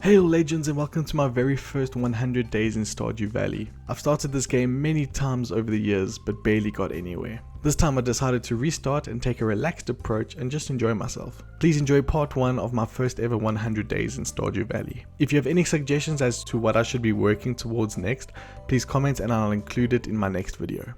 Hail legends and welcome to my very first 100 days in Stardew Valley. I've started this game many times over the years but barely got anywhere. This time I decided to restart and take a relaxed approach and just enjoy myself. Please enjoy part 1 of my first ever 100 days in Stardew Valley. If you have any suggestions as to what I should be working towards next, please comment and I'll include it in my next video.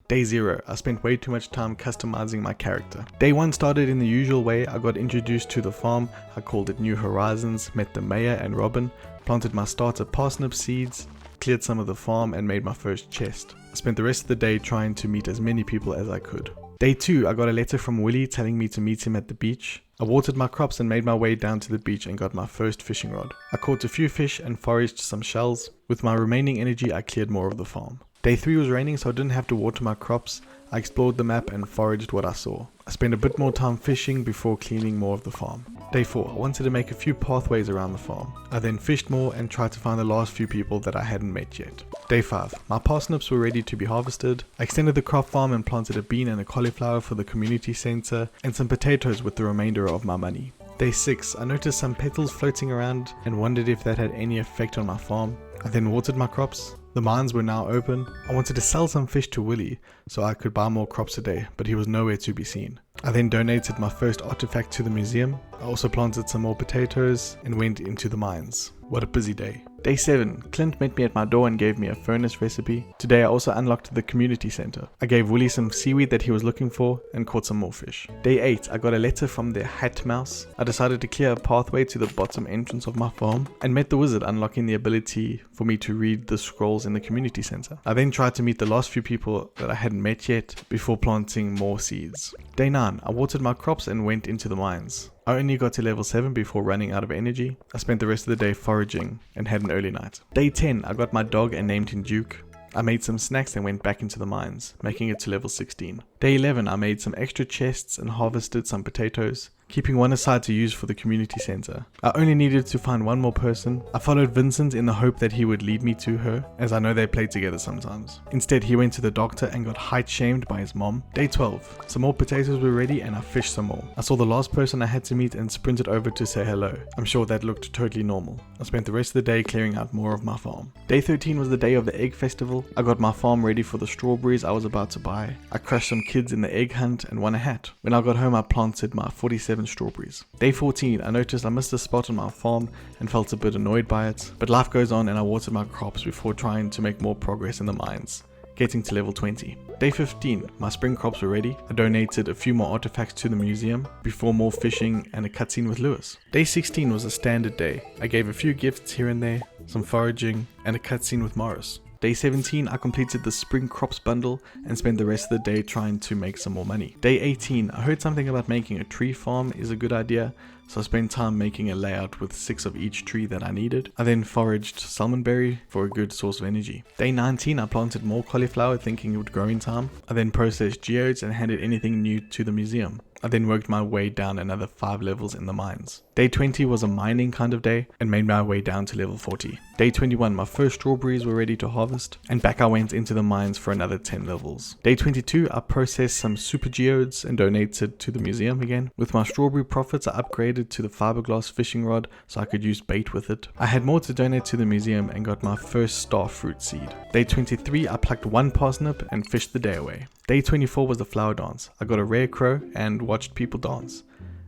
Day 0, I spent way too much time customizing my character. Day 1 started in the usual way. I got introduced to the farm, I called it New Horizons, met the mayor and Robin, planted my starter parsnip seeds, cleared some of the farm and made my first chest. I spent the rest of the day trying to meet as many people as I could. Day 2, I got a letter from Willie telling me to meet him at the beach. I watered my crops and made my way down to the beach and got my first fishing rod. I caught a few fish and foraged some shells. With my remaining energy I cleared more of the farm. Day 3 was raining, so I didn't have to water my crops. I explored the map and foraged what I saw. I spent a bit more time fishing before cleaning more of the farm. Day 4, I wanted to make a few pathways around the farm. I then fished more and tried to find the last few people that I hadn't met yet. Day 5, my parsnips were ready to be harvested. I extended the crop farm and planted a bean and a cauliflower for the community center and some potatoes with the remainder of my money. Day 6, I noticed some petals floating around and wondered if that had any effect on my farm. I then watered my crops. The mines were now open. I wanted to sell some fish to Willie so I could buy more crops a day, but he was nowhere to be seen. I then donated my first artifact to the museum. I also planted some more potatoes and went into the mines. What a busy day. Day 7, Clint met me at my door and gave me a furnace recipe. Today I also unlocked the community center. I gave Willie some seaweed that he was looking for and caught some more fish. Day 8, I got a letter from the Hat Mouse. I decided to clear a pathway to the bottom entrance of my farm and met the wizard, unlocking the ability for me to read the scrolls in the community center. I then tried to meet the last few people that I hadn't met yet before planting more seeds. Day 9, I watered my crops and went into the mines. I only got to level 7 before running out of energy. I spent the rest of the day foraging and had an early night. Day 10, I got my dog and named him Duke. I made some snacks and went back into the mines, making it to level 16. Day 11, I made some extra chests and harvested some potatoes, keeping one aside to use for the community center. I only needed to find one more person. I followed Vincent in the hope that he would lead me to her, as I know they played together sometimes. Instead, he went to the doctor and got height shamed by his mom. Day 12, some more potatoes were ready and I fished some more. I saw the last person I had to meet and sprinted over to say hello. I'm sure that looked totally normal. I spent the rest of the day clearing out more of my farm. Day 13 was the day of the egg festival. I got my farm ready for the strawberries I was about to buy. I crushed some kids in the egg hunt and won a hat. When I got home, I planted my 47 strawberries. Day 14, I noticed I missed a spot on my farm and felt a bit annoyed by it, but life goes on and I watered my crops before trying to make more progress in the mines, getting to level 20. Day 15, my spring crops were ready. I donated a few more artifacts to the museum before more fishing and a cutscene with Lewis. Day 16 was a standard day. I gave a few gifts here and there, some foraging, and a cutscene with Morris. Day 17, I completed the spring crops bundle and spent the rest of the day trying to make some more money. Day 18, I heard something about making a tree farm is a good idea, so I spent time making a layout with 6 of each tree that I needed. I then foraged salmonberry for a good source of energy. Day 19, I planted more cauliflower thinking it would grow in time. I then processed geodes and handed anything new to the museum. I then worked my way down another 5 levels in the mines. Day 20 was a mining kind of day and made my way down to level 40. Day 21, my first strawberries were ready to harvest and back I went into the mines for another 10 levels. Day 22, I processed some super geodes and donated to the museum again. With my strawberry profits, I upgraded to the fiberglass fishing rod so I could use bait with it. I had more to donate to the museum and got my first star fruit seed. Day 23, I plucked one parsnip and fished the day away. Day 24 was the flower dance. I got a rare crow and watched people dance.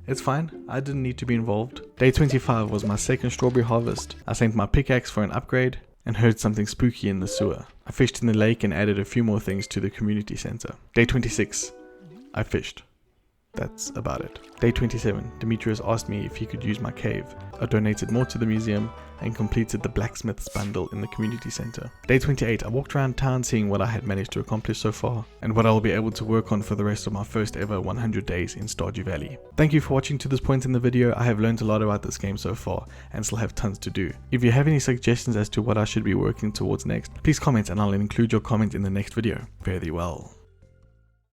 It's fine, I didn't need to be involved. Day 25 was my second strawberry harvest. I sent my pickaxe for an upgrade and heard something spooky in the sewer. I fished in the lake and added a few more things to the community center. Day 26, I fished. That's about it. Day 27, Demetrius asked me if he could use my cave. I donated more to the museum and completed the blacksmith's bundle in the community center. Day 28, I walked around town seeing what I had managed to accomplish so far and what I will be able to work on for the rest of my first ever 100 days in Stardew Valley. Thank you for watching to this point in the video. I have learned a lot about this game so far and still have tons to do. If you have any suggestions as to what I should be working towards next, please comment and I'll include your comment in the next video. Fare thee well.